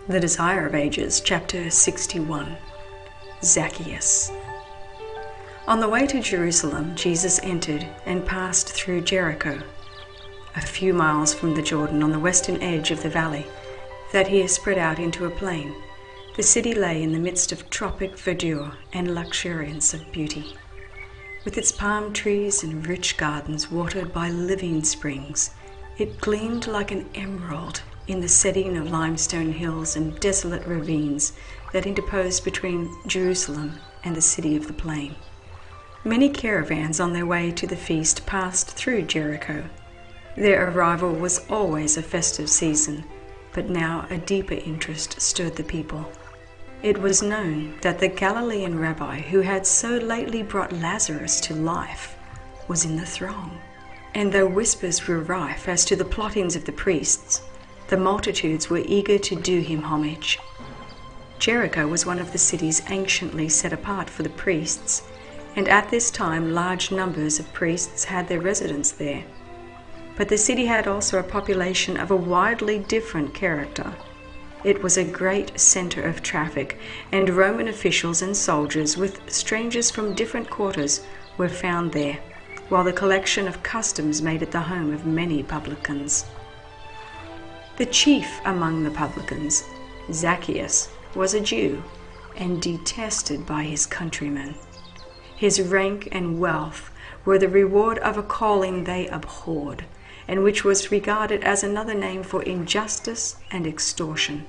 The Desire of Ages, Chapter 61. Zacchaeus. On the way to Jerusalem, Jesus entered and passed through Jericho, a few miles from the Jordan on the western edge of the valley that here spread out into a plain. The city lay in the midst of tropic verdure and luxuriance of beauty, with its palm trees and rich gardens watered by living springs. It gleamed like an emerald in the setting of limestone hills and desolate ravines that interposed between Jerusalem and the city of the plain. Many caravans on their way to the feast passed through Jericho. Their arrival was always a festive season, but now a deeper interest stirred the people. It was known that the Galilean rabbi who had so lately brought Lazarus to life was in the throng, and though whispers were rife as to the plottings of the priests, the multitudes were eager to do him homage. Jericho was one of the cities anciently set apart for the priests, and at this time large numbers of priests had their residence there. But the city had also a population of a widely different character. It was a great center of traffic, and Roman officials and soldiers with strangers from different quarters were found there, while the collection of customs made it the home of many publicans. The chief among the publicans, Zacchaeus, was a Jew and detested by his countrymen. His rank and wealth were the reward of a calling they abhorred, and which was regarded as another name for injustice and extortion.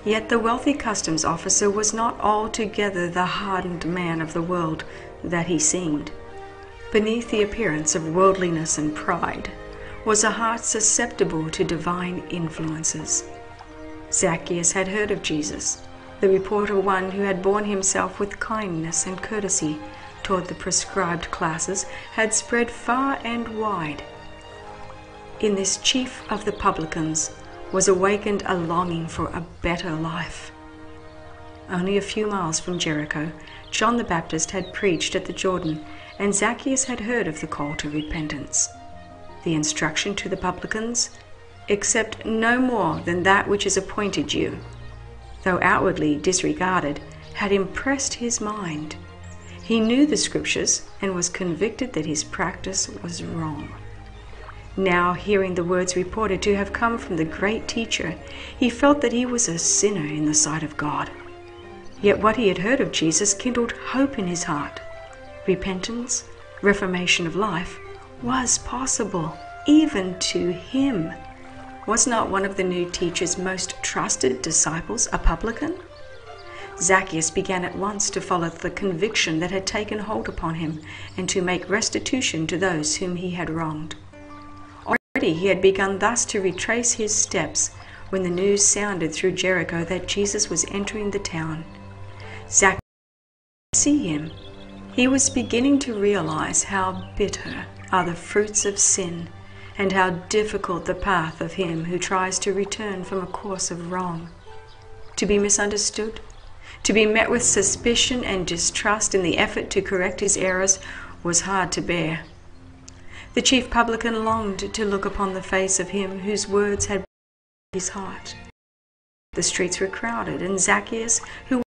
Yet the wealthy customs officer was not altogether the hardened man of the world that he seemed. Beneath the appearance of worldliness and pride was a heart susceptible to divine influences. Zacchaeus had heard of Jesus, the report of one who had borne himself with kindness and courtesy toward the proscribed classes had spread far and wide. In this chief of the publicans was awakened a longing for a better life. Only a few miles from Jericho, John the Baptist had preached at the Jordan, and Zacchaeus had heard of the call to repentance. The instruction to the publicans, "Accept no more than that which is appointed you," though outwardly disregarded, had impressed his mind. He knew the scriptures and was convicted that his practice was wrong. Now, hearing the words reported to have come from the great teacher, he felt that he was a sinner in the sight of God. Yet what he had heard of Jesus kindled hope in his heart. Repentance, reformation of life, was possible, even to him. Was not one of the new teacher's most trusted disciples a publican? Zacchaeus began at once to follow the conviction that had taken hold upon him, and to make restitution to those whom he had wronged. Already he had begun thus to retrace his steps when the news sounded through Jericho that Jesus was entering the town. Zacchaeus did not see him. He was beginning to realize how bitter are the fruits of sin, and how difficult the path of him who tries to return from a course of wrong. To be misunderstood, to be met with suspicion and distrust in the effort to correct his errors, was hard to bear. The chief publican longed to look upon the face of him whose words had broken his heart. The streets were crowded, and Zacchaeus, who